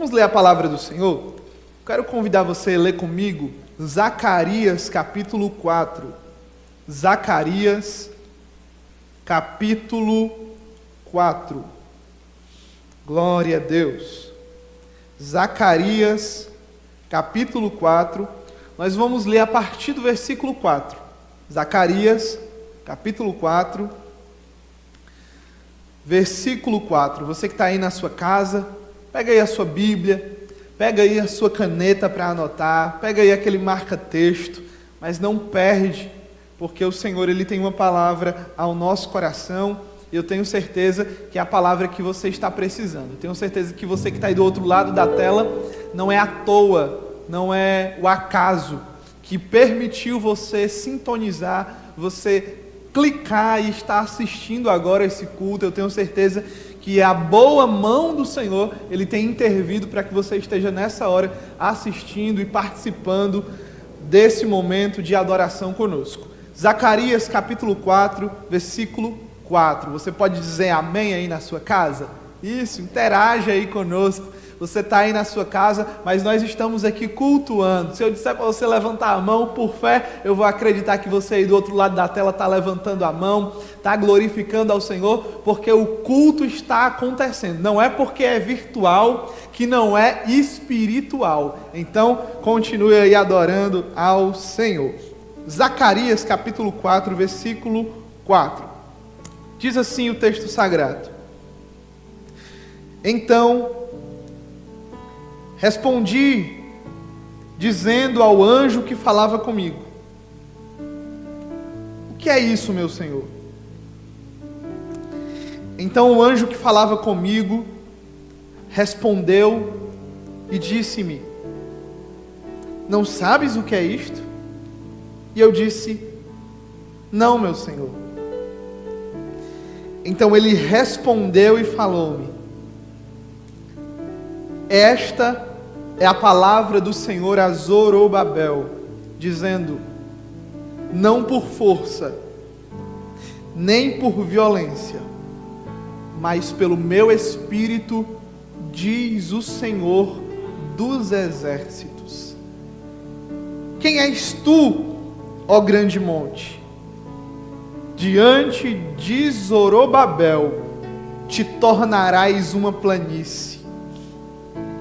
Vamos ler a palavra do Senhor? Quero convidar você a ler comigo Zacarias capítulo 4. Zacarias capítulo 4. Glória a Deus. Zacarias capítulo 4. Nós vamos ler a partir do versículo 4. Zacarias capítulo 4. Versículo 4. Você que está aí na sua casa, pega aí a sua Bíblia, pega aí a sua caneta para anotar, pega aí aquele marca-texto, mas não perde, porque o Senhor ele tem uma palavra ao nosso coração, e eu tenho certeza que é a palavra que você está precisando. Eu tenho certeza que você que está aí do outro lado da tela, não é à toa, não é o acaso que permitiu você sintonizar, você clicar e estar assistindo agora esse culto. Eu tenho certeza que a boa mão do Senhor, Ele tem intervido para que você esteja nessa hora assistindo e participando desse momento de adoração conosco. Zacarias capítulo 4, versículo 4. Você pode dizer amém aí na sua casa? Isso, interaja aí conosco. Você está aí na sua casa, mas nós estamos aqui cultuando. Se eu disser para você levantar a mão por fé, eu vou acreditar que você aí do outro lado da tela está levantando a mão, está glorificando ao Senhor, porque o culto está acontecendo. Não é porque é virtual que não é espiritual. Então, continue aí adorando ao Senhor. Zacarias capítulo 4, versículo 4. Diz assim o texto sagrado: Então respondi, dizendo ao anjo que falava comigo: O que é isso, meu Senhor? Então o anjo que falava comigo respondeu e disse-me: Não sabes o que é isto? E eu disse: Não, meu Senhor. Então ele respondeu e falou-me: Esta é a palavra do Senhor a Zorobabel, dizendo: Não por força, nem por violência, mas pelo meu Espírito, diz o Senhor dos exércitos. Quem és tu, ó grande monte? Diante de Zorobabel te tornarás uma planície,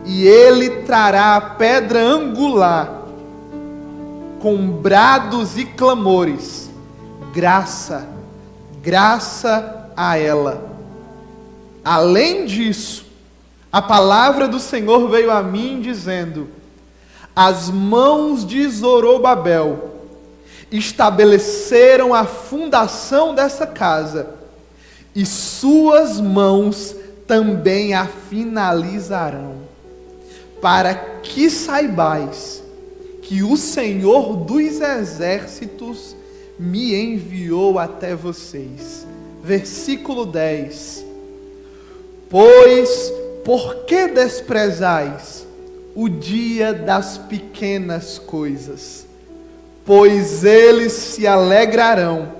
e ele trará a pedra angular, com brados e clamores, graça, graça a ela. Além disso, a palavra do Senhor veio a mim dizendo: As mãos de Zorobabel estabeleceram a fundação dessa casa, e suas mãos também a finalizarão, para que saibais que o Senhor dos exércitos me enviou até vocês. Versículo 10. Pois, por que desprezais o dia das pequenas coisas? Pois eles se alegrarão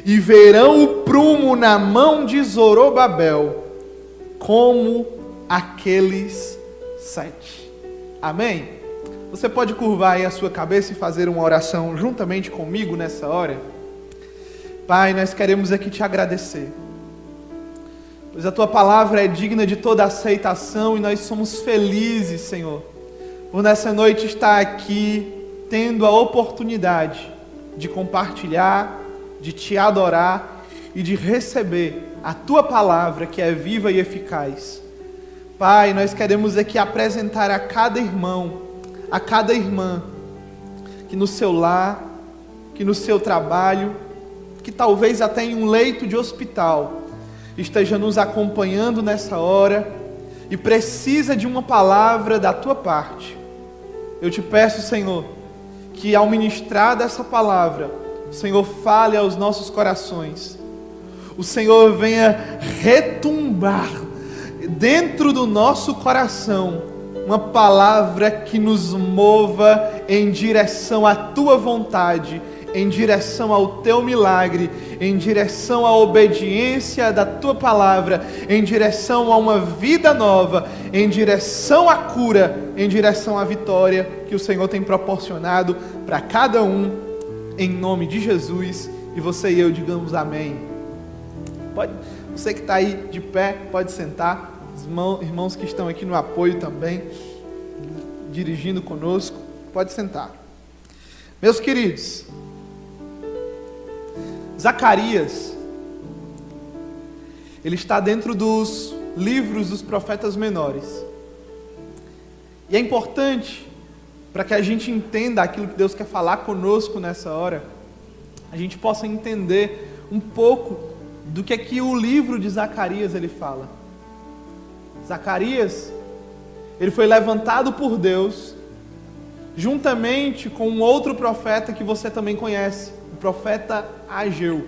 e verão o prumo na mão de Zorobabel, como aqueles 7. Amém? Você pode curvar aí a sua cabeça e fazer uma oração juntamente comigo nessa hora? Pai, nós queremos aqui te agradecer, pois a tua palavra é digna de toda aceitação e nós somos felizes, Senhor, por nessa noite estar aqui tendo a oportunidade de compartilhar, de te adorar e de receber a tua palavra que é viva e eficaz. Pai, nós queremos aqui apresentar a cada irmão, a cada irmã, que no seu lar, que no seu trabalho, que talvez até em um leito de hospital, esteja nos acompanhando nessa hora e precisa de uma palavra da tua parte. Eu te peço, Senhor, que ao ministrar dessa palavra, o Senhor fale aos nossos corações, o Senhor venha retumbar dentro do nosso coração uma palavra que nos mova em direção à tua vontade, em direção ao teu milagre, em direção à obediência da tua palavra, em direção a uma vida nova, em direção à cura, em direção à vitória que o Senhor tem proporcionado para cada um, em nome de Jesus. E você e eu digamos amém. Você que está aí de pé, pode sentar. Os irmãos que estão aqui no apoio também, dirigindo conosco, pode sentar. Meus queridos, Zacarias, ele está dentro dos livros dos profetas menores. E é importante, para que a gente entenda aquilo que Deus quer falar conosco nessa hora, a gente possa entender um pouco do que é que o livro de Zacarias ele fala. Zacarias, ele foi levantado por Deus, juntamente com um outro profeta que você também conhece, o profeta Ageu.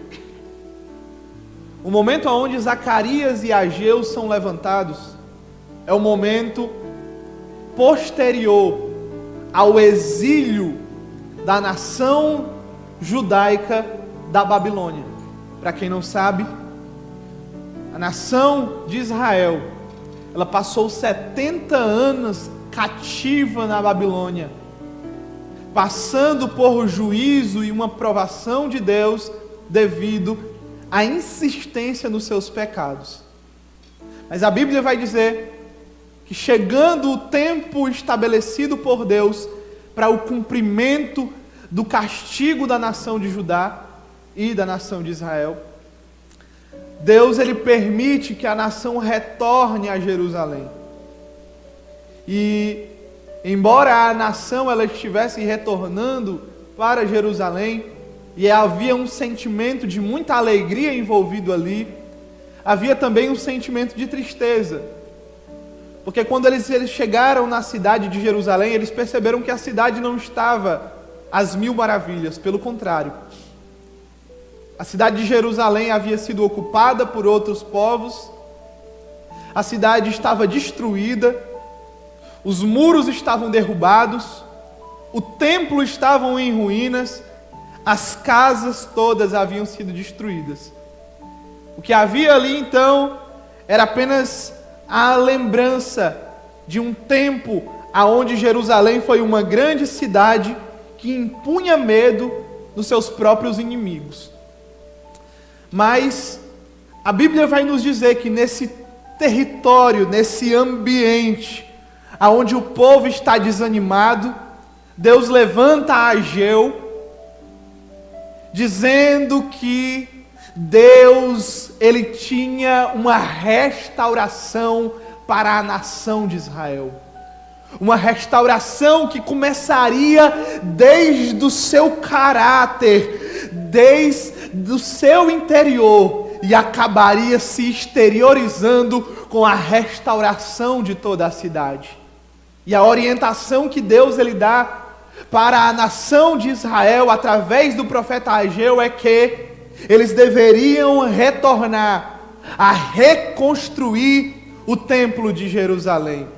O momento onde Zacarias e Ageu são levantados é o momento posterior ao exílio da nação judaica da Babilônia. Para quem não sabe, a nação de Israel, ela passou 70 anos cativa na Babilônia, passando por juízo e uma provação de Deus devido à insistência nos seus pecados. Mas a Bíblia vai dizer que chegando o tempo estabelecido por Deus para o cumprimento do castigo da nação de Judá e da nação de Israel, Deus ele permite que a nação retorne a Jerusalém. E embora a nação ela estivesse retornando para Jerusalém, e havia um sentimento de muita alegria envolvido ali, havia também um sentimento de tristeza. Porque quando eles chegaram na cidade de Jerusalém, eles perceberam que a cidade não estava às mil maravilhas, pelo contrário. A cidade de Jerusalém havia sido ocupada por outros povos, a cidade estava destruída, os muros estavam derrubados, o templo estava em ruínas, as casas todas haviam sido destruídas. O que havia ali então era apenas a lembrança de um tempo onde Jerusalém foi uma grande cidade que impunha medo dos seus próprios inimigos. Mas a Bíblia vai nos dizer que nesse território, nesse ambiente onde o povo está desanimado, Deus levanta Ageu, dizendo que Deus ele tinha uma restauração para a nação de Israel. Uma restauração que começaria desde o seu caráter, desde o seu interior, e acabaria se exteriorizando com a restauração de toda a cidade. E a orientação que Deus ele dá para a nação de Israel, através do profeta Ageu, é que eles deveriam retornar a reconstruir o templo de Jerusalém.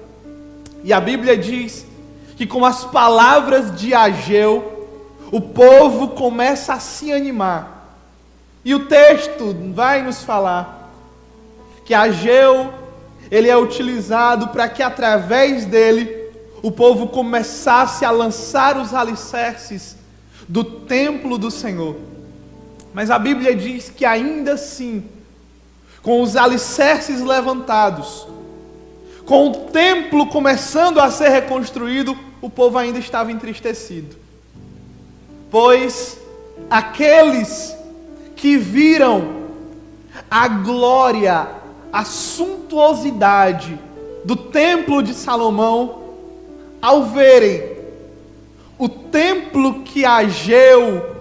E a Bíblia diz que com as palavras de Ageu, o povo começa a se animar. E o texto vai nos falar que Ageu, ele é utilizado para que através dele o povo começasse a lançar os alicerces do templo do Senhor. Mas a Bíblia diz que ainda assim, com os alicerces levantados, com o templo começando a ser reconstruído, o povo ainda estava entristecido. Pois aqueles que viram a glória, a suntuosidade do templo de Salomão, ao verem o templo que Ageu,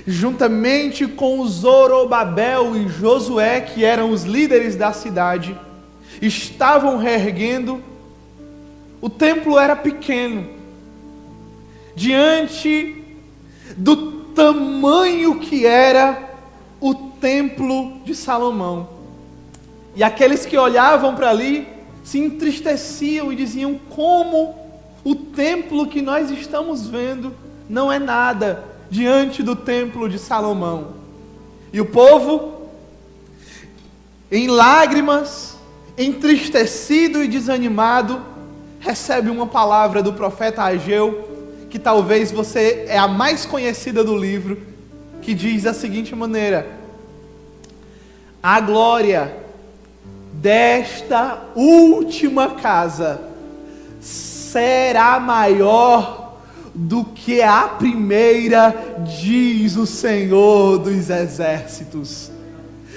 juntamente com Zorobabel e Josué, que eram os líderes da cidade, estavam reerguendo, o templo era pequeno, diante do tamanho que era o templo de Salomão. E aqueles que olhavam para ali se entristeciam e diziam: como o templo que nós estamos vendo não é nada diante do templo de Salomão. E o povo, em lágrimas, entristecido e desanimado, recebe uma palavra do profeta Ageu, que talvez você é a mais conhecida do livro, que diz da seguinte maneira: a glória desta última casa será maior do que a primeira, diz o Senhor dos Exércitos.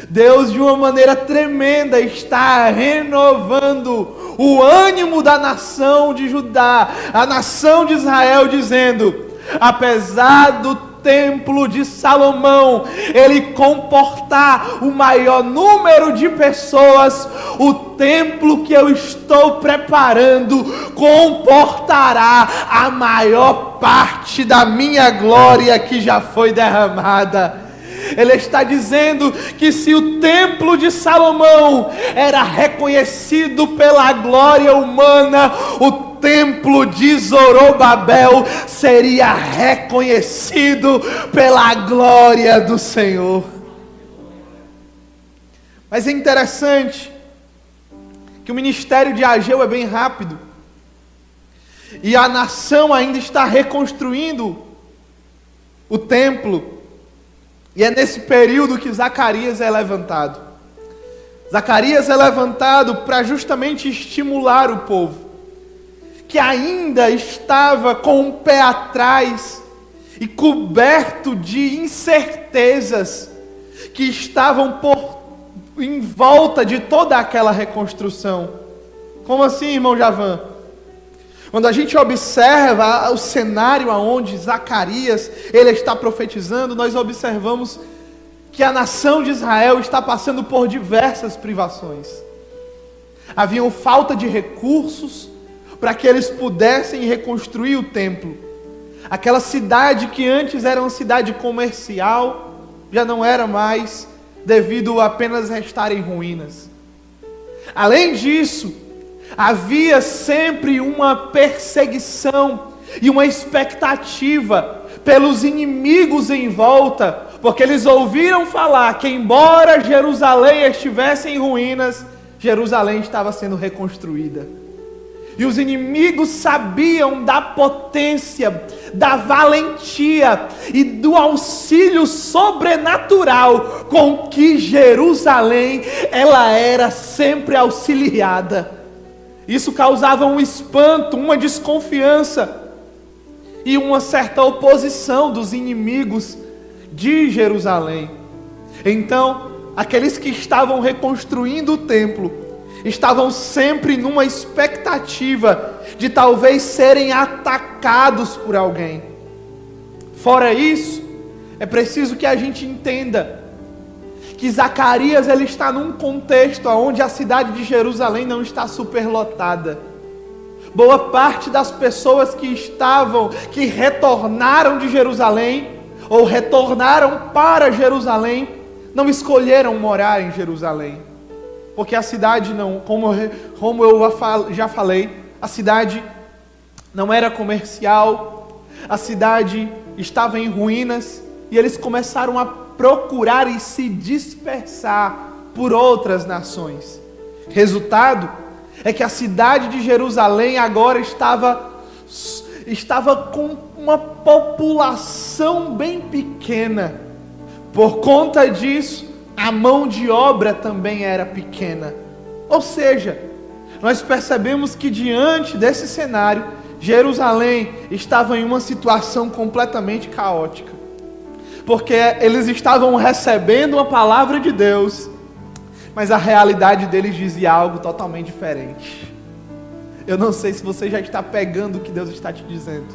Deus, de uma maneira tremenda, está renovando o ânimo da nação de Judá, a nação de Israel, dizendo: apesar do templo de Salomão ele comportar o maior número de pessoas, o templo que eu estou preparando comportará a maior parte da minha glória que já foi derramada. Ele está dizendo que se o templo de Salomão era reconhecido pela glória humana, o templo de Zorobabel seria reconhecido pela glória do Senhor. Mas é interessante que o ministério de Ageu é bem rápido, e a nação ainda está reconstruindo o templo. E é nesse período que Zacarias é levantado. Zacarias é levantado para justamente estimular o povo, que ainda estava com o pé atrás e coberto de incertezas que estavam em volta de toda aquela reconstrução. Como assim, irmão Javan? Quando a gente observa o cenário aonde Zacarias ele está profetizando, nós observamos que a nação de Israel está passando por diversas privações. Havia falta de recursos para que eles pudessem reconstruir o templo. Aquela cidade que antes era uma cidade comercial, já não era mais, devido a apenas restar em ruínas. Além disso, havia sempre uma perseguição e uma expectativa pelos inimigos em volta, porque eles ouviram falar que embora Jerusalém estivesse em ruínas, Jerusalém estava sendo reconstruída. E os inimigos sabiam da potência, da valentia e do auxílio sobrenatural com que Jerusalém ela era sempre auxiliada. Isso causava um espanto, uma desconfiança e uma certa oposição dos inimigos de Jerusalém. Então, aqueles que estavam reconstruindo o templo estavam sempre numa expectativa de talvez serem atacados por alguém. Fora isso, é preciso que a gente entenda que Zacarias ele está num contexto onde a cidade de Jerusalém não está superlotada. Boa parte das pessoas que retornaram de Jerusalém, ou retornaram para Jerusalém, não escolheram morar em Jerusalém. Porque a cidade não, como eu já falei, a cidade não era comercial, a cidade estava em ruínas, e eles começaram a procurar e se dispersar por outras nações. Resultado é que a cidade de Jerusalém agora estava com uma população bem pequena. Por conta disso, a mão de obra também era pequena. Ou seja, nós percebemos que diante desse cenário, Jerusalém estava em uma situação completamente caótica. Porque eles estavam recebendo uma palavra de Deus, mas a realidade deles dizia algo totalmente diferente. Eu não sei se você já está pegando o que Deus está te dizendo.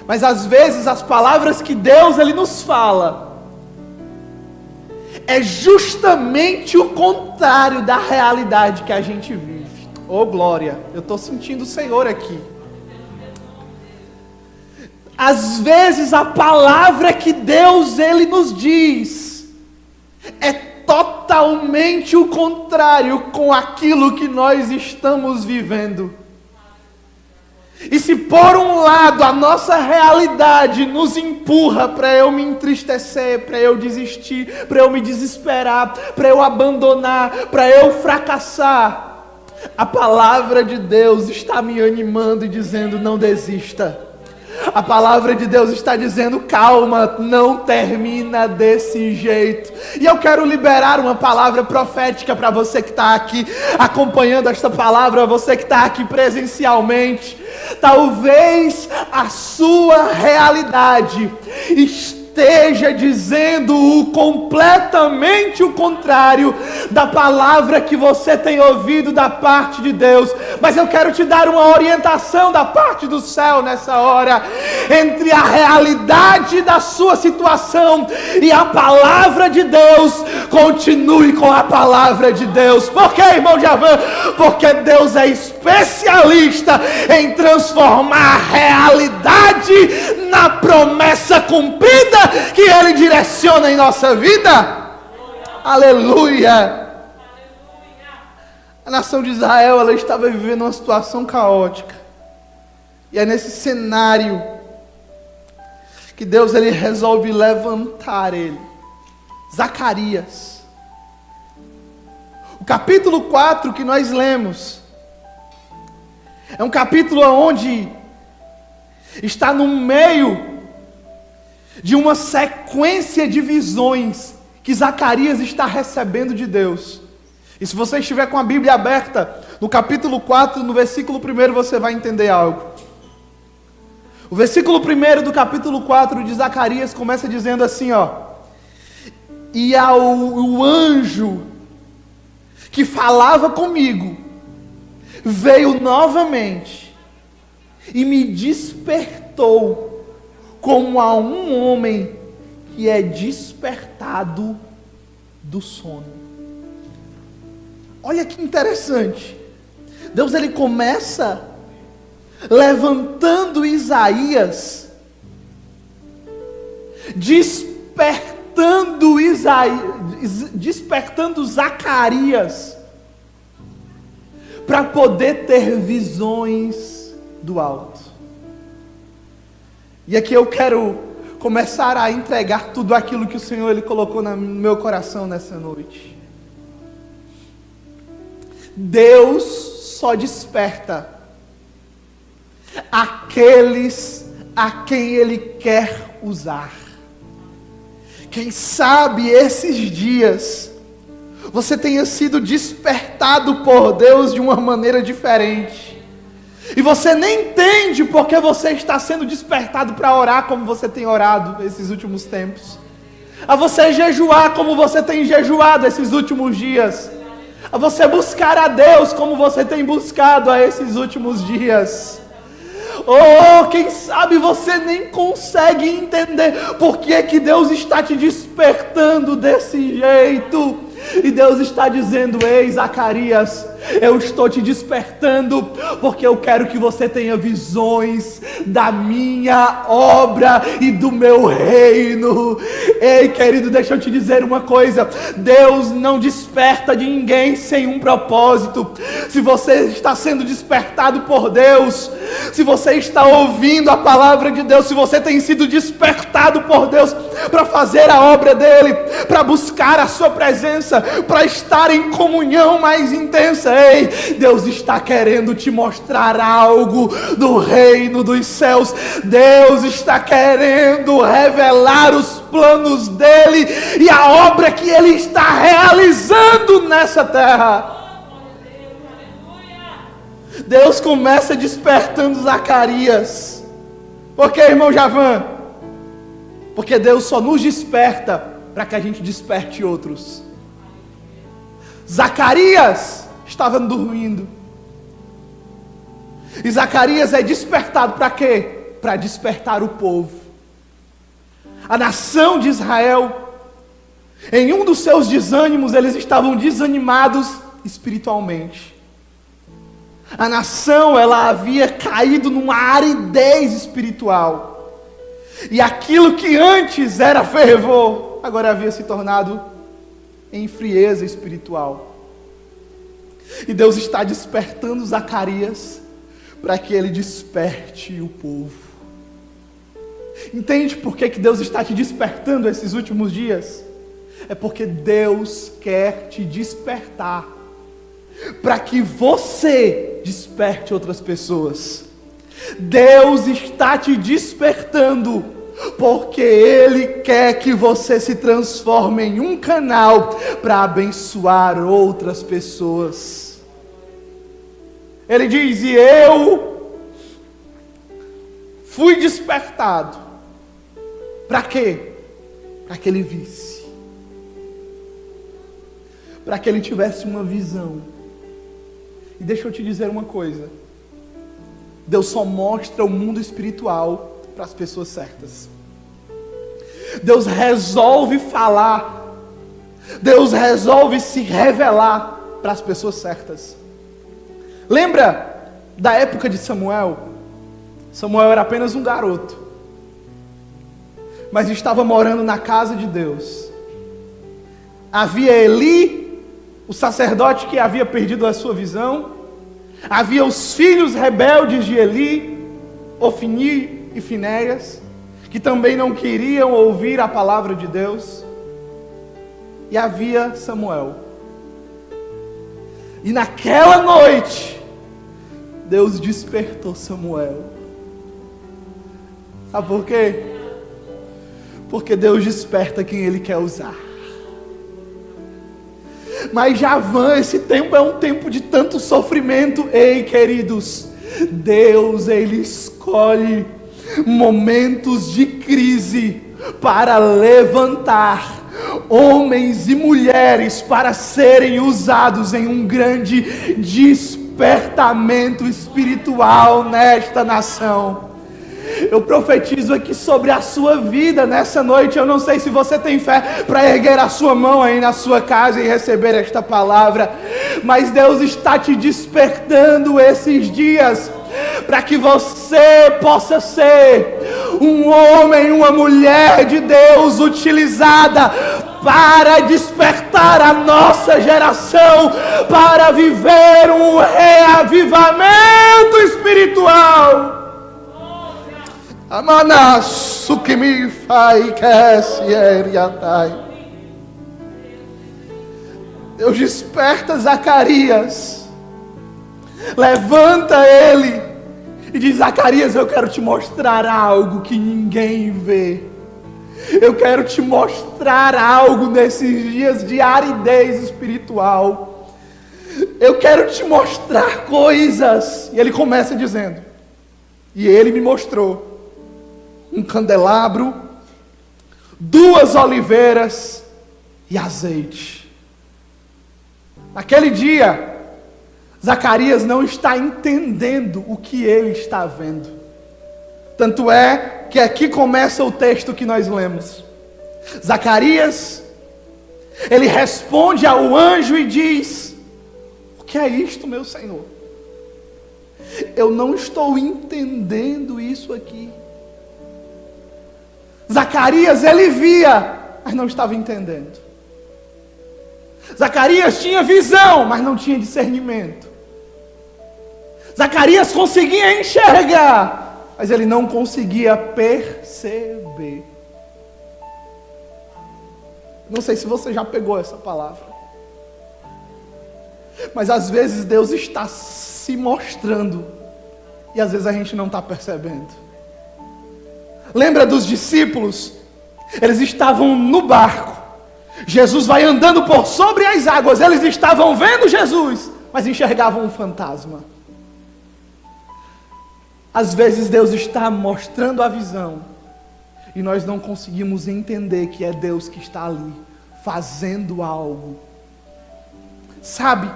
Mas às vezes as palavras que Deus ele nos fala é justamente o contrário da realidade que a gente vive. Oh glória, eu estou sentindo o Senhor aqui. Às vezes a palavra que Deus ele nos diz é totalmente o contrário com aquilo que nós estamos vivendo. E se por um lado a nossa realidade nos empurra para eu me entristecer, para eu desistir, para eu me desesperar, para eu abandonar, para eu fracassar, a palavra de Deus está me animando e dizendo: não desista. A palavra de Deus está dizendo: calma, não termina desse jeito. E eu quero liberar uma palavra profética para você que está aqui acompanhando esta palavra, você que está aqui presencialmente. Talvez a sua realidade esteja dizendo completamente o contrário da palavra que você tem ouvido da parte de Deus, mas eu quero te dar uma orientação da parte do céu nessa hora, entre a realidade da sua situação e a palavra de Deus. Continue com a palavra de Deus. Por quê, irmão Javan? Porque Deus é especialista em transformar a realidade na promessa cumprida que Ele direciona em nossa vida. Aleluia! A nação de Israel, ela estava vivendo uma situação caótica. E é nesse cenário que Deus, ele resolve levantar ele. Zacarias. O capítulo 4 que nós lemos é um capítulo onde está no meio de uma sequência de visões que Zacarias está recebendo de Deus. E se você estiver com a Bíblia aberta, no capítulo 4, no versículo 1, você vai entender algo. O versículo 1 do capítulo 4 de Zacarias começa dizendo assim, ó: e o anjo que falava comigo veio novamente e me despertou como a um homem que é despertado do sono. Olha que interessante. Deus, ele começa levantando Isaías, despertando Zacarias para poder ter visões do alto. E aqui eu quero começar a entregar tudo aquilo que o Senhor ele colocou no meu coração nessa noite. Deus só desperta aqueles a quem Ele quer usar. Quem sabe esses dias você tenha sido despertado por Deus de uma maneira diferente, e você nem entende porque você está sendo despertado para orar como você tem orado esses últimos tempos, a você jejuar como você tem jejuado esses últimos dias, a você buscar a Deus como você tem buscado a esses últimos dias. Oh, quem sabe você nem consegue entender por que Deus está te despertando desse jeito. E Deus está dizendo: ei, Zacarias, eu estou te despertando porque eu quero que você tenha visões da minha obra e do meu reino. Ei, querido, deixa eu te dizer uma coisa: Deus não desperta de ninguém sem um propósito. Se você está sendo despertado por Deus, se você está ouvindo a palavra de Deus, se você tem sido despertado por Deus para fazer a obra dele, para buscar a sua presença, para estar em comunhão mais intensa, ei, Deus está querendo te mostrar algo do reino dos céus. Deus está querendo revelar os planos dele e a obra que ele está realizando nessa terra. Deus começa despertando Zacarias. Por que, irmão Javan? Porque Deus só nos desperta para que a gente desperte outros. Zacarias estava dormindo. E Zacarias é despertado para quê? Para despertar o povo. A nação de Israel, em um dos seus desânimos, eles estavam desanimados espiritualmente. A nação, ela havia caído numa aridez espiritual. E aquilo que antes era fervor, agora havia se tornado em frieza espiritual. E Deus está despertando Zacarias para que Ele desperte o povo. Entende por que Deus está te despertando esses últimos dias? É porque Deus quer te despertar, para que você desperte outras pessoas. Deus está te despertando, porque Ele quer que você se transforme em um canal para abençoar outras pessoas. Ele diz: e eu fui despertado. Para quê? Para que ele visse. Para que ele tivesse uma visão. E deixa eu te dizer uma coisa. Deus só mostra o mundo espiritual para as pessoas certas. Deus resolve falar. Deus resolve se revelar para as pessoas certas. Lembra da época de Samuel? Samuel era apenas um garoto, mas estava morando na casa de Deus. Havia Eli, o sacerdote que havia perdido a sua visão. Havia os filhos rebeldes de Eli, Ofni e Finéias, que também não queriam ouvir a palavra de Deus. E havia Samuel. E naquela noite, Deus despertou Samuel. Sabe por quê? Porque Deus desperta quem Ele quer usar. Mas Javã, esse tempo é um tempo de tanto sofrimento. Ei, queridos, Deus, Ele escolhe momentos de crise para levantar homens e mulheres para serem usados em um grande despertamento espiritual nesta nação. Eu profetizo aqui sobre a sua vida nessa noite. Eu não sei se você tem fé para erguer a sua mão aí na sua casa e receber esta palavra, mas Deus está te despertando esses dias para que você possa ser um homem, uma mulher de Deus utilizada para despertar a nossa geração, para viver um reavivamento espiritual. Amanasu que me faz Deus desperta Zacarias, levanta ele e diz: Zacarias, eu quero te mostrar algo que ninguém vê. Eu quero te mostrar algo nesses dias de aridez espiritual. Eu quero te mostrar coisas. E ele começa dizendo: e ele me mostrou um candelabro, 2 oliveiras e azeite. Naquele dia, Zacarias não está entendendo o que ele está vendo. Tanto é que aqui começa o texto que nós lemos. Zacarias, ele responde ao anjo e diz: o que é isto, meu Senhor? Eu não estou entendendo isso aqui. Zacarias, ele via, mas não estava entendendo. Zacarias tinha visão, mas não tinha discernimento. Zacarias conseguia enxergar, mas ele não conseguia perceber. Não sei se você já pegou essa palavra, mas às vezes Deus está se mostrando e às vezes a gente não está percebendo. Lembra dos discípulos? Eles estavam no barco. Jesus vai andando por sobre as águas. Eles estavam vendo Jesus, mas enxergavam um fantasma. Às vezes Deus está mostrando a visão e nós não conseguimos entender que é Deus que está ali, fazendo algo. Sabe?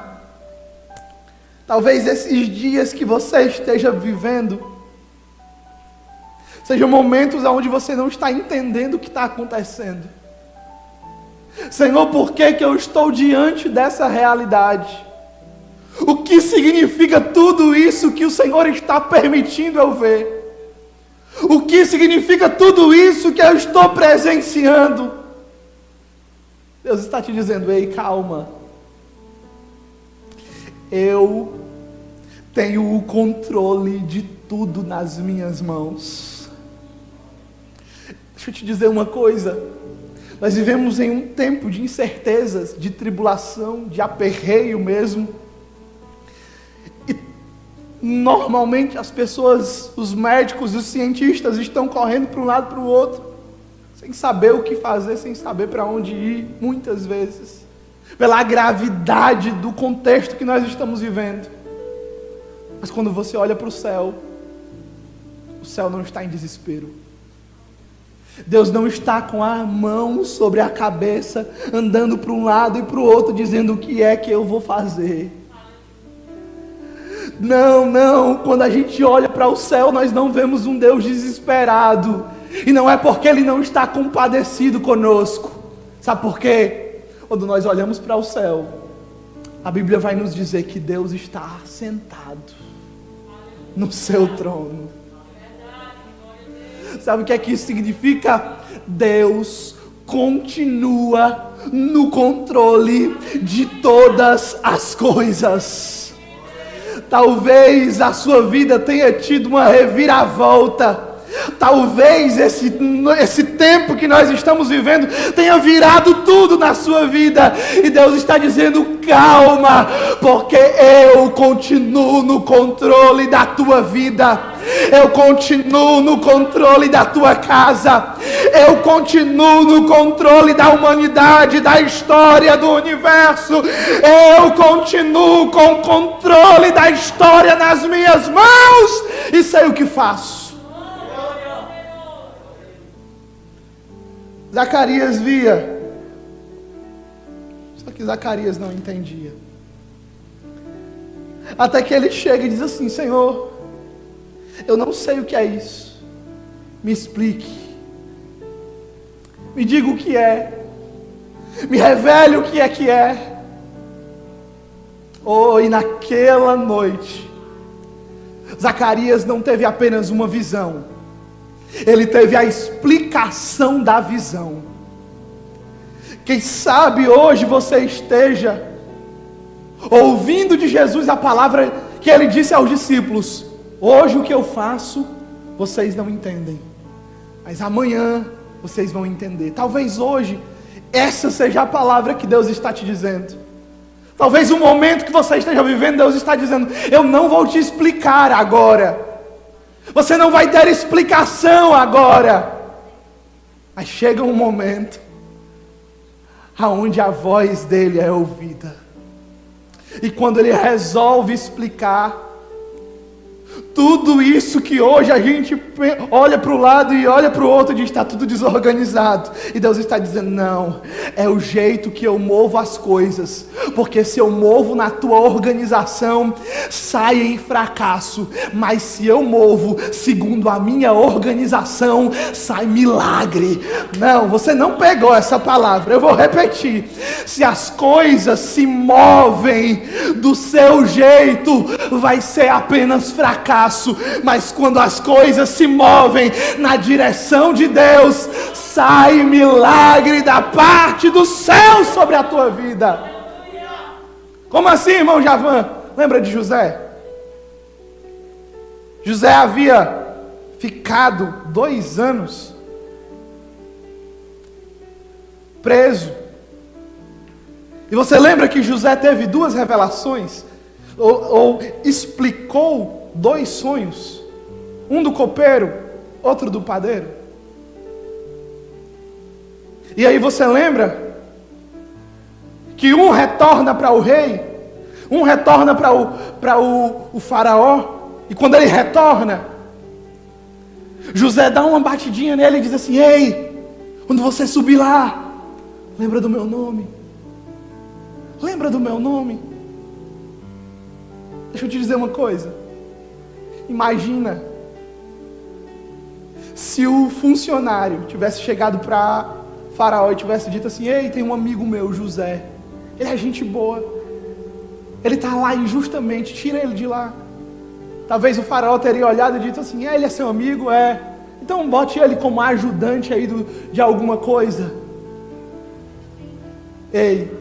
Talvez esses dias que você esteja vivendo sejam momentos onde você não está entendendo o que está acontecendo. Senhor, por que eu estou diante dessa realidade? O que significa tudo isso que o Senhor está permitindo eu ver? O que significa tudo isso que eu estou presenciando? Deus está te dizendo: ei, calma. Eu tenho o controle de tudo nas minhas mãos. Deixa eu te dizer uma coisa. Nós vivemos em um tempo de incertezas, de tribulação, de aperreio mesmo. E normalmente as pessoas, os médicos, os cientistas estão correndo para um lado e para o outro, sem saber o que fazer, sem saber para onde ir, muitas vezes, pela gravidade do contexto que nós estamos vivendo. Mas quando você olha para o céu não está em desespero. Deus não está com a mão sobre a cabeça, andando para um lado e para o outro, dizendo o que é que eu vou fazer. Não, quando a gente olha para o céu, nós não vemos um Deus desesperado, e não é porque Ele não está compadecido conosco. Sabe por quê? Quando nós olhamos para o céu, a Bíblia vai nos dizer que Deus está sentado no seu trono. Sabe o que é que isso significa? Deus continua no controle de todas as coisas. Talvez a sua vida tenha tido uma reviravolta. Talvez esse tempo que nós estamos vivendo tenha virado tudo na sua vida. E Deus está dizendo: calma, porque eu continuo no controle da tua vida. Eu continuo no controle da tua casa. Eu continuo no controle da humanidade, da história do universo. Eu continuo com o controle da história nas minhas mãos e sei o que faço. Zacarias via, só que Zacarias não entendia. Até que ele chega e diz assim: Senhor, eu não sei o que é isso, me explique, me diga o que é, me revele o que é. Oh, e naquela noite, Zacarias não teve apenas uma visão, ele teve a explicação da visão. Quem sabe hoje você esteja ouvindo de Jesus a palavra que ele disse aos discípulos: hoje o que eu faço, vocês não entendem, mas amanhã vocês vão entender. Talvez hoje, essa seja a palavra que Deus está te dizendo. Talvez o momento que você esteja vivendo, Deus está dizendo: eu não vou te explicar agora. Você não vai ter explicação agora. Mas chega um momento aonde a voz dele é ouvida. E quando ele resolve explicar, tudo isso que hoje a gente olha para o lado e olha para o outro e diz: está tudo desorganizado. E Deus está dizendo: não, é o jeito que eu movo as coisas. Porque se eu movo na tua organização, sai em fracasso. Mas se eu movo segundo a minha organização, sai milagre. Não, você não pegou essa palavra, eu vou repetir. Se as coisas se movem do seu jeito, vai ser apenas fracasso. Mas quando as coisas se movem na direção de Deus, sai milagre da parte do céu sobre a tua vida. Como assim, irmão Javan? Lembra de José? José havia ficado 2 anos preso. E você lembra que José teve 2 revelações? Ou explicou 2 sonhos, um do copeiro, outro do padeiro. E aí você lembra que um retorna para o rei, um retorna para o faraó, e quando ele retorna, José dá uma batidinha nele e diz assim: ei, quando você subir lá, lembra do meu nome, lembra do meu nome. Deixa eu te dizer uma coisa. Imagina se o funcionário tivesse chegado para Faraó e tivesse dito assim: ei, tem um amigo meu, José, ele é gente boa, ele está lá injustamente, tira ele de lá. Talvez o Faraó teria olhado e dito assim: ele é seu amigo? Então bote ele como ajudante aí de alguma coisa. Ei,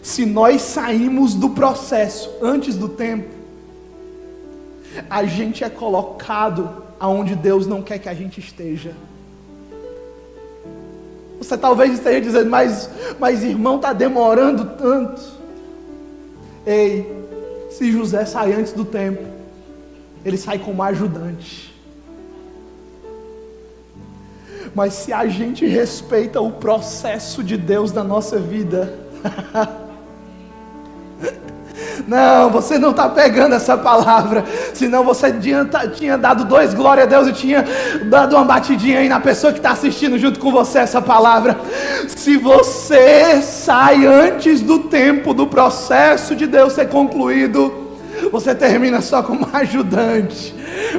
se nós saímos do processo antes do tempo, A gente é colocado aonde Deus não quer que a gente esteja. Você talvez esteja dizendo, mas irmão, está demorando tanto. Ei, se José sai antes do tempo, ele sai como ajudante. Mas se a gente respeita o processo de Deus na nossa vida, não, você não está pegando essa palavra, senão você tinha dado 2 glória a Deus e tinha dado uma batidinha aí na pessoa que está assistindo junto com você essa palavra. Se você sai antes do tempo do processo de Deus ser concluído, você termina só como ajudante.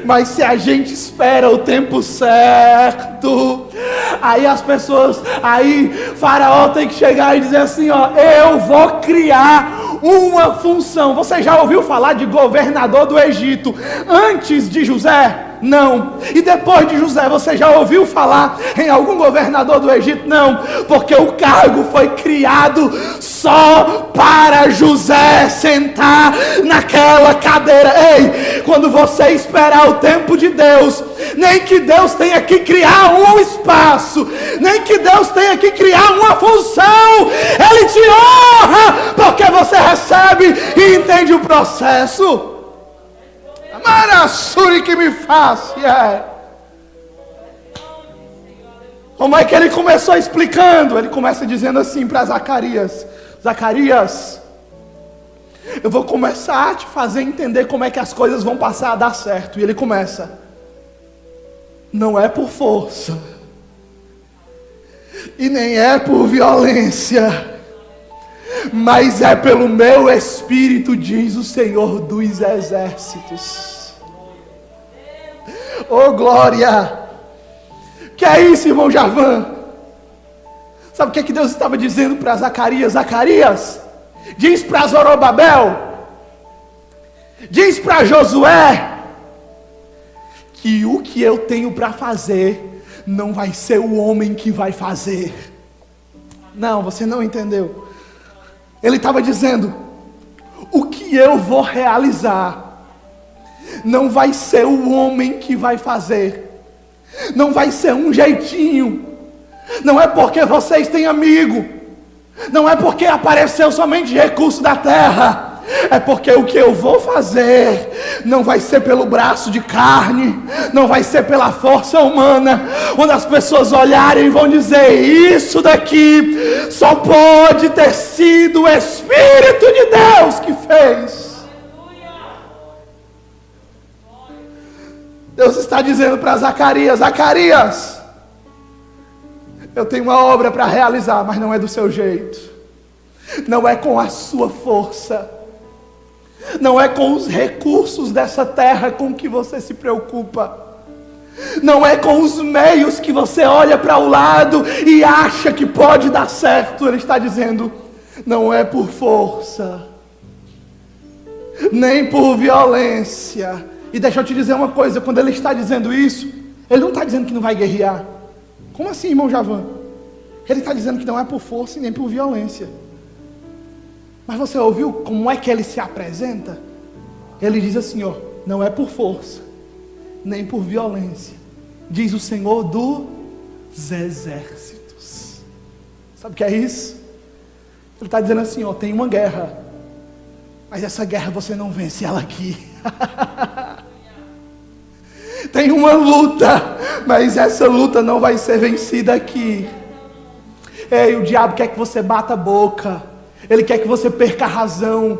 Mas se a gente espera o tempo certo, aí as pessoas, aí Faraó tem que chegar e dizer assim, ó, eu vou criar uma função. Você já ouviu falar de governador do Egito antes de José? Não. E depois de José, você já ouviu falar em algum governador do Egito? Não, porque o cargo foi criado só para José sentar naquela cadeira. Ei, quando você esperar o tempo de Deus, nem que Deus tenha que criar um espaço, nem que Deus tenha que criar uma função, Ele te honra, porque você recebe e entende o processo. Marassuri que me faz. Como é que ele começou explicando? Ele começa dizendo assim para Zacarias: Zacarias, eu vou começar a te fazer entender como é que as coisas vão passar a dar certo. E ele começa: não é por força, e nem é por violência, mas é pelo meu Espírito, diz o Senhor dos Exércitos. Oh glória! Que é isso, irmão Javan? Sabe o que Deus estava dizendo para Zacarias? Zacarias, diz para Zorobabel, diz para Josué, que o que eu tenho para fazer, não vai ser o homem que vai fazer. Não, você não entendeu. Ele estava dizendo, o que eu vou realizar, não vai ser o homem que vai fazer, não vai ser um jeitinho, não é porque vocês têm amigo, não é porque apareceu somente recurso da terra, é porque o que eu vou fazer não vai ser pelo braço de carne, não vai ser pela força humana, onde as pessoas olharem e vão dizer, isso daqui só pode ter sido o Espírito de Deus que fez. Deus está dizendo para Zacarias, Zacarias, eu tenho uma obra para realizar, mas não é do seu jeito, não é com a sua força, não é com os recursos dessa terra com que você se preocupa, não é com os meios que você olha para o lado e acha que pode dar certo. Ele está dizendo, não é por força, nem por violência. E deixa eu te dizer uma coisa, quando ele está dizendo isso, ele não está dizendo que não vai guerrear. Como assim, irmão Javan? Ele está dizendo que não é por força e nem por violência. Mas você ouviu como é que ele se apresenta? Ele diz assim, ó, não é por força, nem por violência, diz o Senhor dos Exércitos. Sabe o que é isso? Ele está dizendo assim, ó, tem uma guerra, mas essa guerra você não vence ela aqui. Tem uma luta, mas essa luta não vai ser vencida aqui. Ei, o diabo quer que você bata a boca, ele quer que você perca a razão,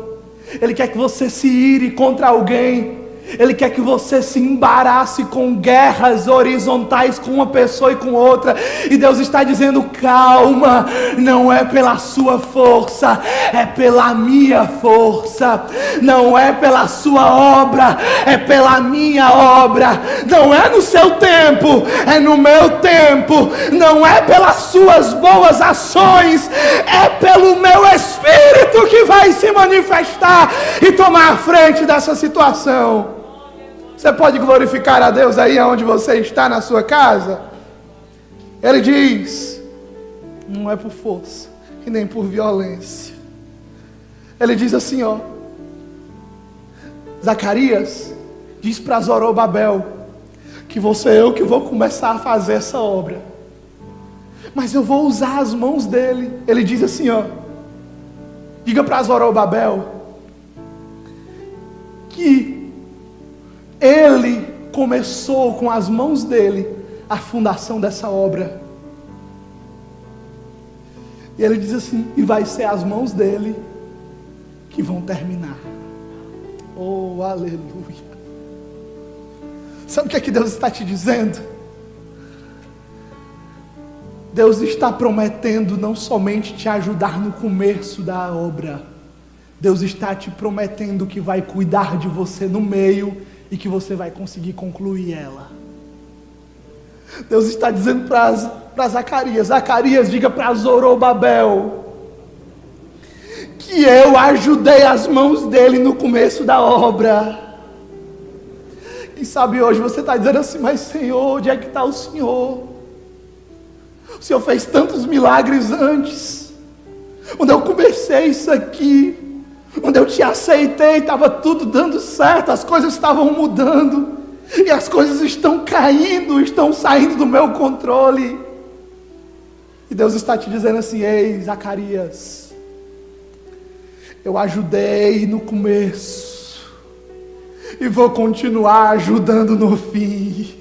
ele quer que você se ire contra alguém, ele quer que você se embarace com guerras horizontais com uma pessoa e com outra. E Deus está dizendo, calma, não é pela sua força, é pela minha força. Não é pela sua obra, é pela minha obra. Não é no seu tempo, é no meu tempo. Não é pelas suas boas ações, é pelo meu Espírito que vai se manifestar e tomar a frente dessa situação. Você pode glorificar a Deus aí onde você está na sua casa? Ele diz, não é por força e nem por violência. Ele diz assim, ó, Zacarias, diz para Zorobabel que vou ser eu que vou começar a fazer essa obra, mas eu vou usar as mãos dele. Ele diz assim, ó, diga para Zorobabel que ele começou com as mãos dele a fundação dessa obra. E ele diz assim, e vai ser as mãos dele que vão terminar. Oh, aleluia. Sabe o que é que Deus está te dizendo? Deus está prometendo não somente te ajudar no começo da obra, Deus está te prometendo que vai cuidar de você no meio e que você vai conseguir concluir ela. Deus está dizendo para Zacarias, Zacarias, diga para Zorobabel que eu ajudei as mãos dele no começo da obra. Quem sabe hoje você está dizendo assim, mas Senhor, onde é que está o Senhor? O Senhor fez tantos milagres antes. Quando eu comecei isso aqui, quando eu te aceitei, estava tudo dando certo, as coisas estavam mudando, e as coisas estão caindo, estão saindo do meu controle. E Deus está te dizendo assim, ei, Zacarias, eu ajudei no começo, e vou continuar ajudando no fim.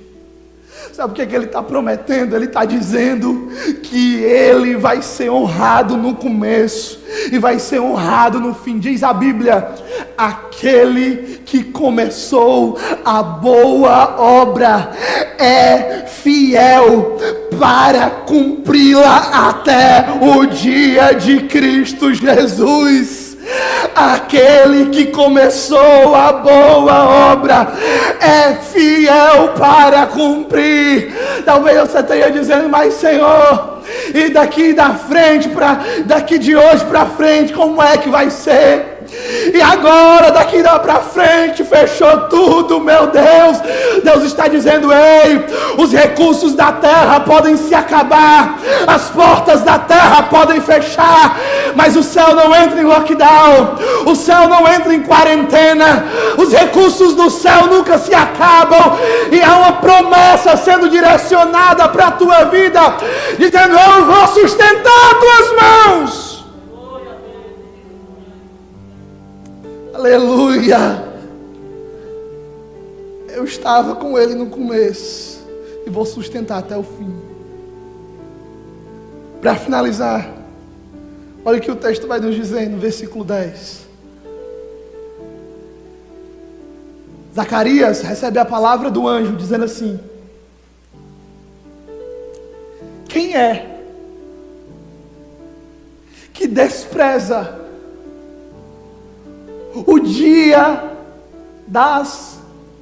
Sabe o que é que ele está prometendo? Ele está dizendo que ele vai ser honrado no começo e vai ser honrado no fim. Diz a Bíblia, aquele que começou a boa obra é fiel para cumpri-la até o dia de Cristo Jesus. Aquele que começou a boa obra é fiel para cumprir. Talvez você esteja dizendo, mas Senhor, e daqui de hoje para frente, como é que vai ser? E agora, daqui para frente, fechou tudo, meu Deus. Deus está dizendo, ei, os recursos da terra podem se acabar, as portas da terra podem fechar, mas o céu não entra em lockdown, o céu não entra em quarentena, os recursos do céu nunca se acabam, e há uma promessa sendo direcionada para a tua vida, dizendo, eu vou sustentar tuas mãos. Aleluia. Eu estava com ele no começo e vou sustentar até o fim. Para finalizar, olha o que o texto vai nos dizer no versículo 10. Zacarias recebe a palavra do anjo dizendo assim: quem é que despreza o dia das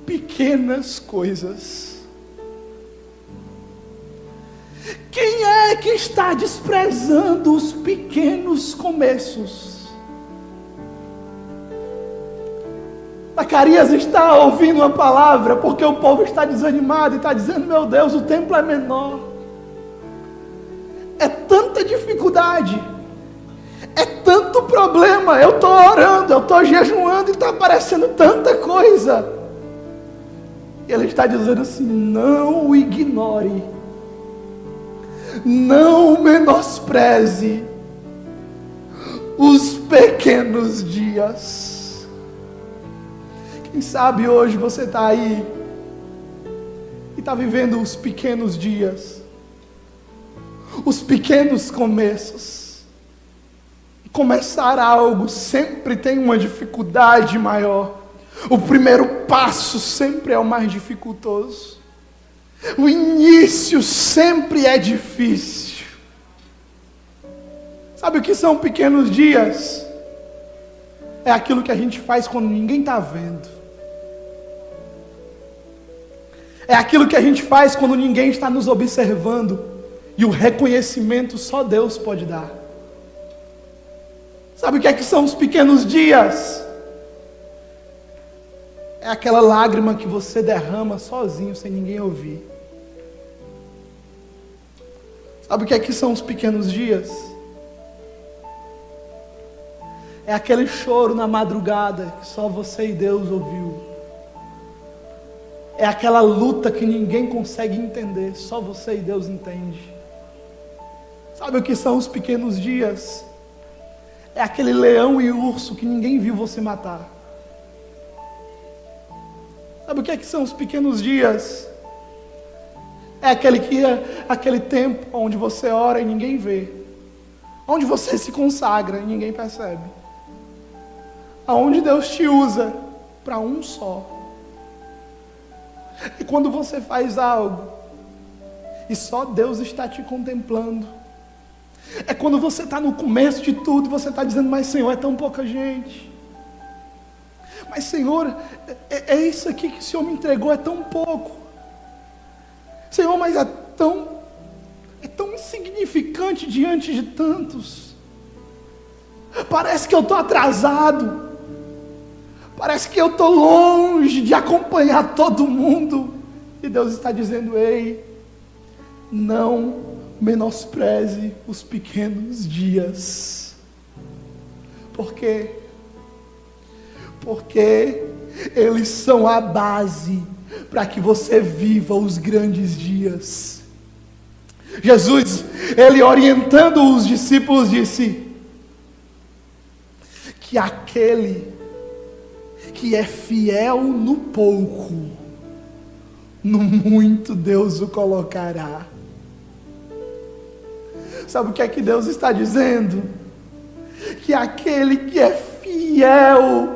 pequenas coisas? Quem é que está desprezando os pequenos começos? Zacarias está ouvindo uma palavra porque o povo está desanimado e está dizendo, meu Deus, o templo é menor, é tanta dificuldade, é tanto problema, eu estou orando, eu estou jejuando e está aparecendo tanta coisa. E ele está dizendo assim, não o ignore, não menospreze os pequenos dias. Quem sabe hoje você está aí e está vivendo os pequenos dias, os pequenos começos. Começar algo sempre tem uma dificuldade maior. O primeiro passo sempre é o mais dificultoso. O início sempre é difícil. Sabe o que são pequenos dias? É aquilo que a gente faz quando ninguém está vendo. É aquilo que a gente faz quando ninguém está nos observando. E o reconhecimento só Deus pode dar. Sabe o que é que são os pequenos dias? É aquela lágrima que você derrama sozinho, sem ninguém ouvir. Sabe o que é que são os pequenos dias? É aquele choro na madrugada que só você e Deus ouviu. É aquela luta que ninguém consegue entender, só você e Deus entende. Sabe o que são os pequenos dias? É aquele leão e urso que ninguém viu você matar. Sabe o que são os pequenos dias? É aquele tempo onde você ora e ninguém vê. Onde você se consagra e ninguém percebe. Aonde Deus te usa para um só. E quando você faz algo e só Deus está te contemplando, é quando você está no começo de tudo e você está dizendo, mas Senhor, é tão pouca gente. Mas Senhor, é isso aqui que o Senhor me entregou, é tão pouco. Senhor, mas é tão insignificante diante de tantos. Parece que eu estou atrasado. Parece que eu estou longe de acompanhar todo mundo. E Deus está dizendo, ei, não menospreze os pequenos dias. Por quê? Porque eles são a base para que você viva os grandes dias. Jesus, ele orientando os discípulos, disse que aquele que é fiel no pouco, no muito Deus o colocará. Sabe o que é que Deus está dizendo? Que aquele que é fiel,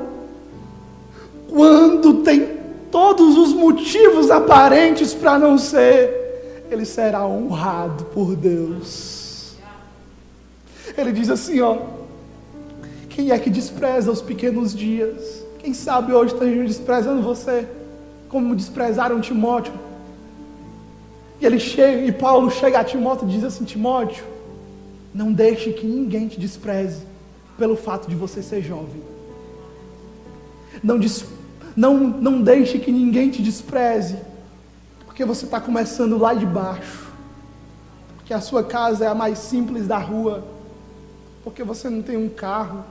quando tem todos os motivos aparentes para não ser, ele será honrado por Deus. Ele diz assim, quem é que despreza os pequenos dias? Quem sabe hoje estejam desprezando você, como desprezaram Timóteo. E Paulo chega a Timóteo e diz assim, Timóteo, não deixe que ninguém te despreze pelo fato de você ser jovem. Não deixe que ninguém te despreze, porque você está começando lá de baixo, porque a sua casa é a mais simples da rua, porque você não tem um carro,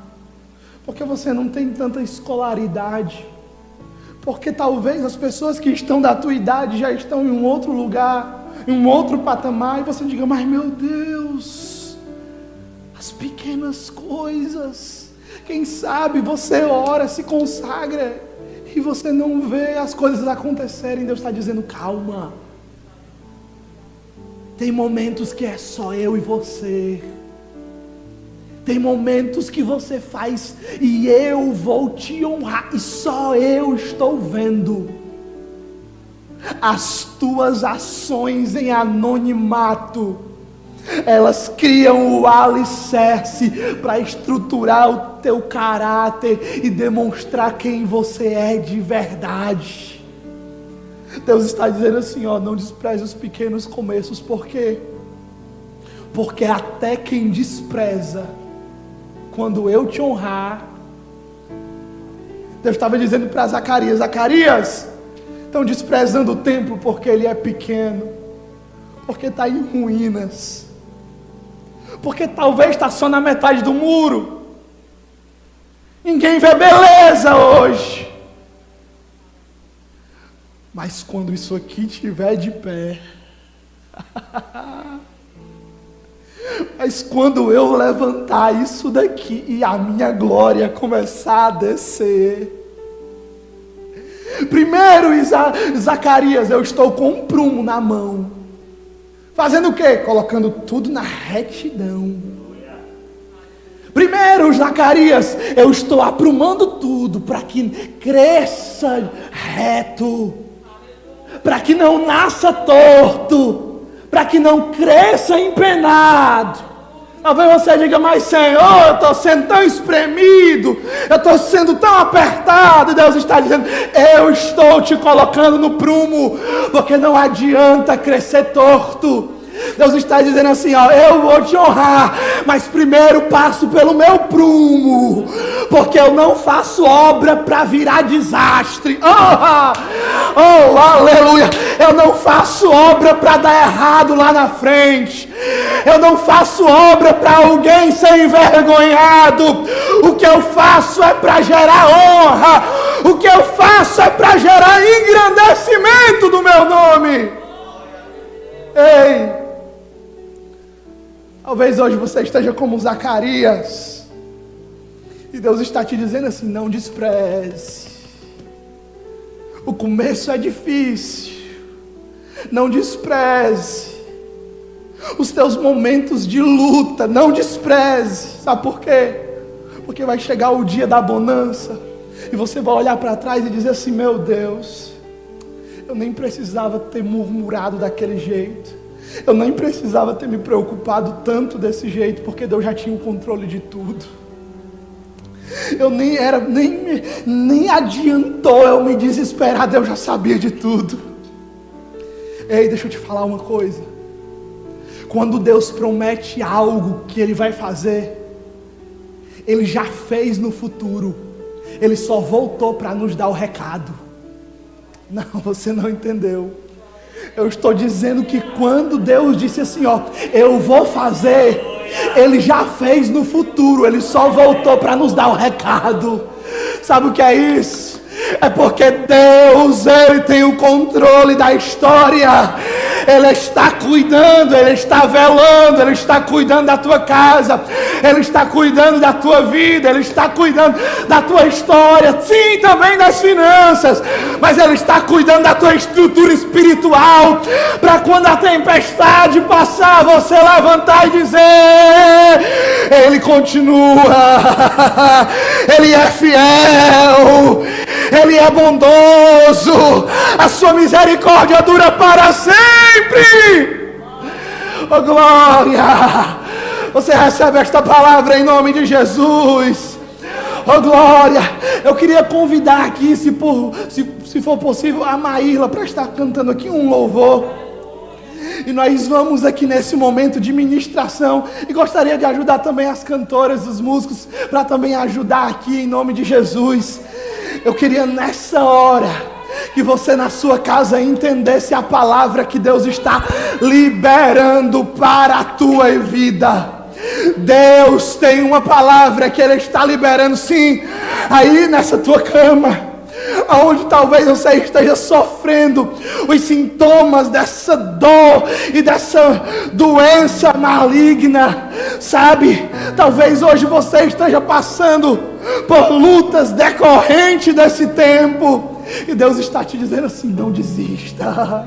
porque você não tem tanta escolaridade, porque talvez as pessoas que estão da tua idade já estão em um outro lugar, em um outro patamar, e você diga, mas meu Deus, as pequenas coisas, quem sabe você ora, se consagra, e você não vê as coisas acontecerem. Deus está dizendo, calma, tem momentos que é só eu e você, tem momentos que você faz e eu vou te honrar, e só eu estou vendo as tuas ações em anonimato. Elas criam o alicerce para estruturar o teu caráter e demonstrar quem você é de verdade. Deus está dizendo assim, não despreze os pequenos começos. Por quê? Porque até quem despreza, quando eu te honrar, Deus estava dizendo para Zacarias, Zacarias, estão desprezando o templo porque ele é pequeno, porque está em ruínas, porque talvez está só na metade do muro, ninguém vê beleza hoje, mas quando isso aqui estiver de pé, mas quando eu levantar isso daqui e a minha glória começar a descer, primeiro Zacarias, eu estou com um prumo na mão, fazendo o quê? Colocando tudo na retidão. Primeiro, Zacarias, eu estou aprumando tudo para que cresça reto, para que não nasça torto, para que não cresça empenado. Talvez você diga, mas Senhor, eu estou sendo tão espremido, eu estou sendo tão apertado. E Deus está dizendo, eu estou te colocando no prumo, porque não adianta crescer torto. Deus está dizendo assim, eu vou te honrar, mas primeiro passo pelo meu prumo, porque eu não faço obra para virar desastre. Oh, aleluia! Eu não faço obra para dar errado lá na frente. Eu não faço obra para alguém ser envergonhado. O que eu faço é para gerar honra. O que eu faço é para gerar engrandecimento do meu nome. Ei, talvez hoje você esteja como Zacarias, e Deus está te dizendo assim: não despreze. O começo é difícil, não despreze. Os teus momentos de luta, não despreze. Sabe por quê? Porque vai chegar o dia da bonança, e você vai olhar para trás e dizer assim: meu Deus, eu nem precisava ter murmurado daquele jeito, eu nem precisava ter me preocupado tanto desse jeito, porque Deus já tinha o controle de tudo. Eu nem adiantou eu me desesperar, Deus já sabia de tudo. Ei, deixa eu te falar uma coisa. Quando Deus promete algo que Ele vai fazer, Ele já fez no futuro. Ele só voltou para nos dar o recado. Não, você não entendeu. Eu estou dizendo que quando Deus disse assim, ó, eu vou fazer, Ele já fez no futuro. Ele só voltou para nos dar o recado. Sabe o que é isso? É porque Deus, Ele tem o controle da história. Ele está cuidando, Ele está velando, Ele está cuidando da tua casa, Ele está cuidando da tua vida, Ele está cuidando da tua história, sim, também das finanças, mas Ele está cuidando da tua estrutura espiritual, para quando a tempestade passar, você levantar e dizer: Ele continua, Ele é fiel, Ele é bondoso, a sua misericórdia dura para sempre. Oh glória! Você recebe esta palavra em nome de Jesus. Oh glória! Eu queria convidar aqui, se for possível, a Maíla para estar cantando aqui um louvor. E nós vamos aqui nesse momento de ministração. E gostaria de ajudar também as cantoras, os músicos, para também ajudar aqui em nome de Jesus. Eu queria nessa hora que você na sua casa entendesse a palavra que Deus está liberando para a tua vida. Deus tem uma palavra que Ele está liberando, sim, aí nessa tua cama, aonde talvez você esteja sofrendo os sintomas dessa dor e dessa doença maligna, sabe? Talvez hoje você esteja passando por lutas decorrentes desse tempo, e Deus está te dizendo assim: não desista,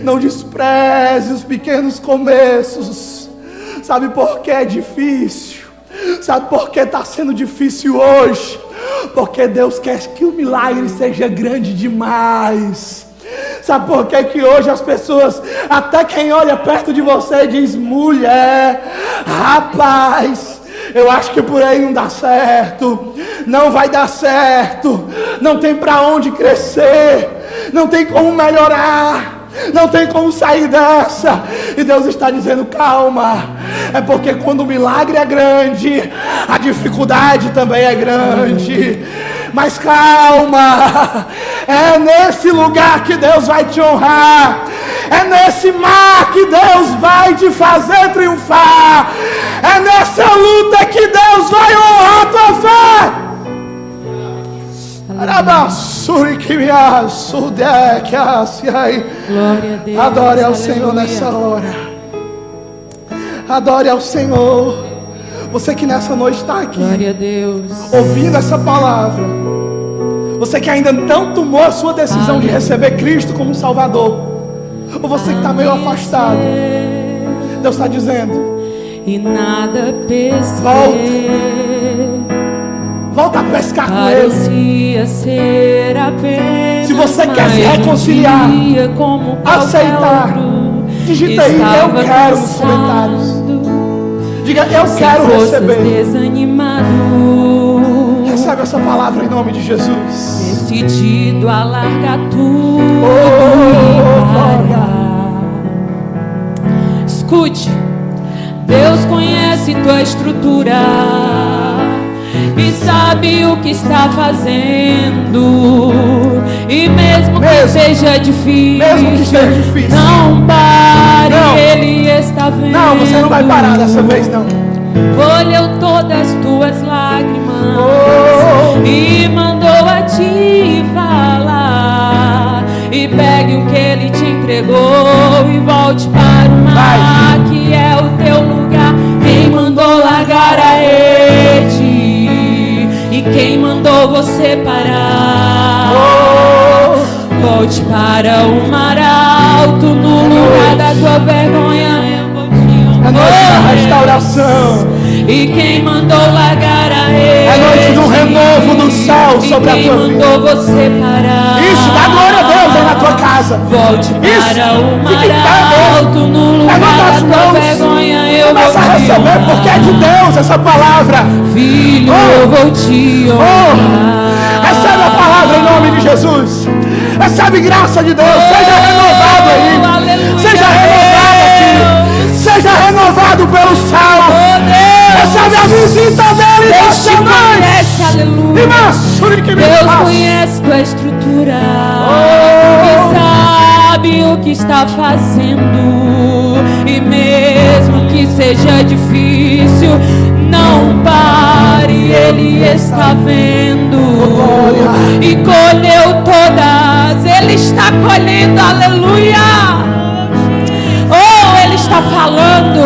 não despreze os pequenos começos. Sabe por que é difícil? Sabe por que está sendo difícil hoje? Porque Deus quer que o milagre seja grande demais. Sabe por que hoje as pessoas, até quem olha perto de você diz: mulher, rapaz, eu acho que por aí não dá certo, não vai dar certo, não tem para onde crescer, não tem como melhorar, não tem como sair dessa. E Deus está dizendo: calma, é porque quando o milagre é grande, a dificuldade também é grande. Mas calma, é nesse lugar que Deus vai te honrar, é nesse mar que Deus vai te fazer triunfar, é nessa luta que Deus vai honrar a tua fé. Adore ao Senhor nessa hora. Adore ao Senhor. Você que nessa noite está aqui, glória a Deus, ouvindo essa palavra, você que ainda não tomou a sua decisão de receber Cristo como Salvador, ou você que está meio afastado, Deus está dizendo: e nada volta a pescar com Ele. Ser apenas, se você quer se reconciliar, aceitar, digita aí: eu quero nos comentários. Diga: eu quero receber. Recebe essa palavra em nome de Jesus. Decidido a largar tudo. Escute, Deus conhece tua estrutura e sabe o que está fazendo. E mesmo que seja difícil, não pare, não. Ele está vendo. Não, você não vai parar dessa vez, não. Colheu todas as tuas lágrimas e mandou a ti te falar. E pegue o que ele te entregou e volte para o mar, que é o teu lugar. Quem mandou largar a rede? E quem mandou você parar? Volte para o mar alto, no lugar da tua vergonha. É noite da restauração. E quem mandou largar a rede? É noite do renovo do céu sobre a tua vida. Quem mandou você parar? Isso, dá glória a Deus aí na tua casa. Volte para o mar alto, no lugar Levanta as da tua mãos. vergonha. Eu Começa vou a te receber, honrar. porque é de Deus essa palavra. Filho, eu vou te honrar. Recebe a palavra em nome de Jesus. Recebe graça de Deus. Seja renovado aí. Aleluia, Seja renovado aqui. Seja renovado pelo céu. Recebe a visita dele Deus te nessa noite. conhece, aleluia. Deus conhece tua estrutura e sabe o que está fazendo. E mesmo que seja difícil, não pare, ele está vendo. E colheu todas, ele está colhendo, aleluia. Oh, ele está falando.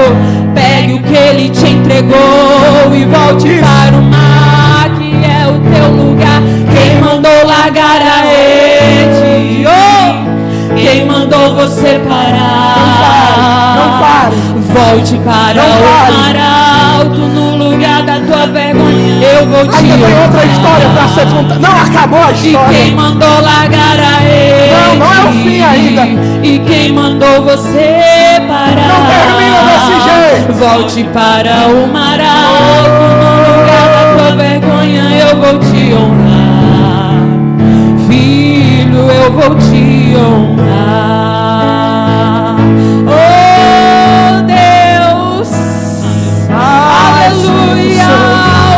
Pegue o que ele te entregou e volte para o mar, que é o teu lugar. Quem mandou largar a rede? Oh, quem mandou você parar? Não pare. Volte para o mar alto, no lugar da tua vergonha. Eu vou te Ainda tem outra história para ser contada. Não acabou a E história. quem mandou largar a rede? Não é o fim ainda. E quem mandou você parar? Não termina desse jeito. Volte para o mar alto, no lugar da tua vergonha. Eu vou te honrar. Filho, eu vou te honrar. Oh Deus, aleluia.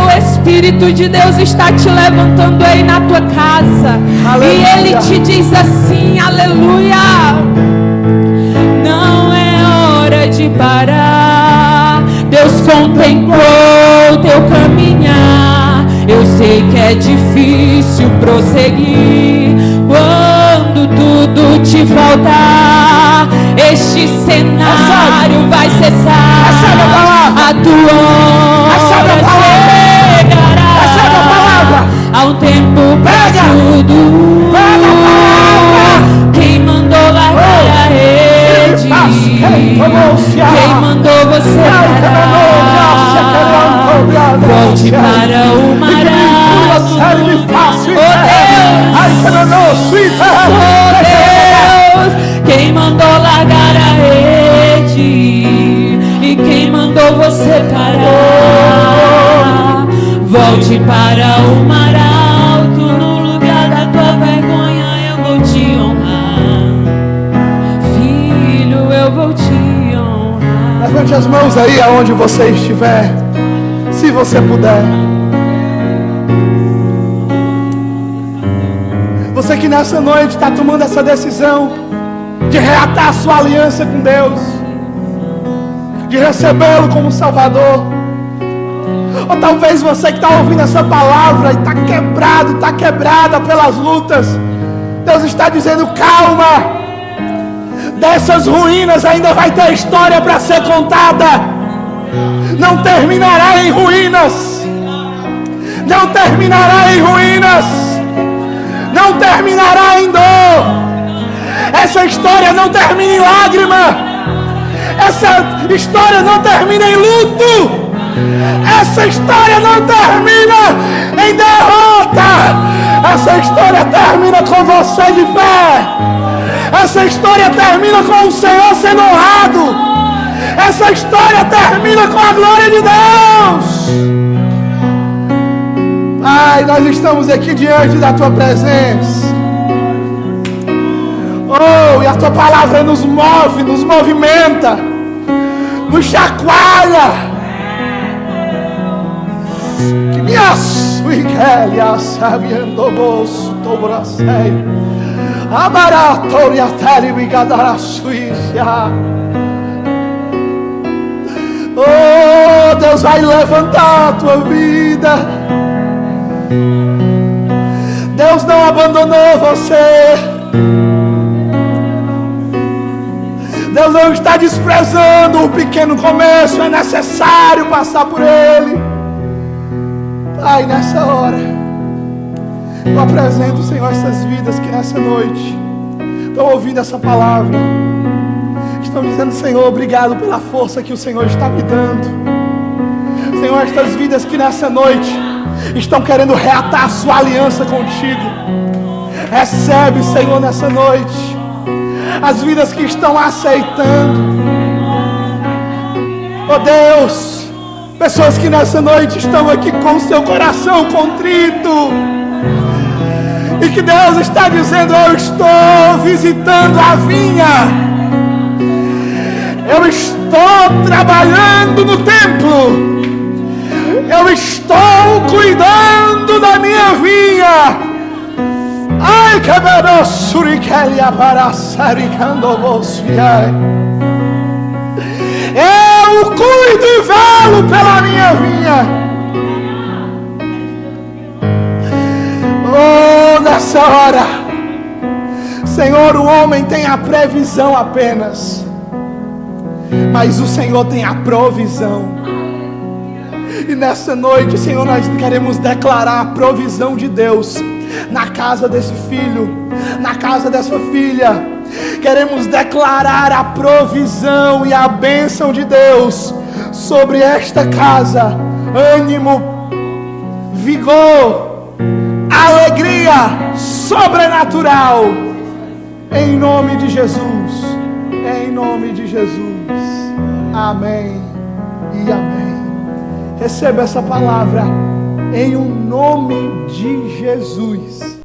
O Espírito de Deus está te levantando aí na tua casa. Aleluia. E Ele te diz assim, aleluia. Não é hora de parar. Deus contemplou teu caminhar. Eu sei que é difícil prosseguir quando tudo te faltar. Este cenário vai cessar. Recebe a palavra. A tua Recebe a hora palavra. chegará. Recebe a palavra. Há um tempo pra Pega. tudo. Pega a palavra. Quem mandou largar a rede? Quem mandou você parar? Volte para o mar alto. Oh Deus, quem mandou largar a rede? E quem mandou você parar? Volte para o mar alto, no lugar da tua vergonha. Eu vou te honrar. Filho, eu vou te honrar. Levante as mãos aí aonde você estiver, se você puder. Você que nessa noite está tomando essa decisão de reatar a sua aliança com Deus, de recebê-lo como Salvador. Ou talvez você que está ouvindo essa palavra e está quebrado, está quebrada pelas lutas. Deus está dizendo, calma. Dessas ruínas ainda vai ter história para ser contada. Não terminará em ruínas. Não terminará em ruínas. Não terminará em dor. Essa história não termina em lágrima. Essa história não termina em luto. Essa história não termina em derrota. Essa história termina com você de pé. Essa história termina com o Senhor sendo honrado. Essa história termina com a glória de Deus. Pai, nós estamos aqui diante da Tua presença. Oh, e a Tua palavra nos move, nos movimenta, nos chacoalha. Que me assuigelia sabiendo vos tobrasei. Abaratoria telibigadara suícia. Oh, Deus vai levantar a tua vida. Deus não abandonou você. Deus não está desprezando o pequeno começo. É necessário passar por ele. Pai, nessa hora eu apresento, Senhor, essas vidas que nessa noite estão ouvindo essa palavra, estão dizendo: Senhor, obrigado pela força que o Senhor está me dando. Senhor, estas vidas que nessa noite estão querendo reatar a sua aliança contigo, recebe, Senhor, nessa noite. As vidas que estão aceitando, oh Deus, pessoas que nessa noite estão aqui com seu coração contrito, e que Deus está dizendo: eu estou visitando a vinha, eu estou trabalhando no templo, eu estou cuidando da minha vinha. Ai, eu cuido e velo pela minha vinha. Oh, nessa hora, Senhor, o homem tem a previsão apenas, mas o Senhor tem a provisão. E nessa noite, Senhor, nós queremos declarar a provisão de Deus na casa desse filho, na casa dessa filha. Queremos declarar a provisão e a bênção de Deus sobre esta casa. Ânimo, vigor, alegria sobrenatural, em nome de Jesus, em nome de Jesus. Amém e amém. Receba essa palavra em o nome de Jesus.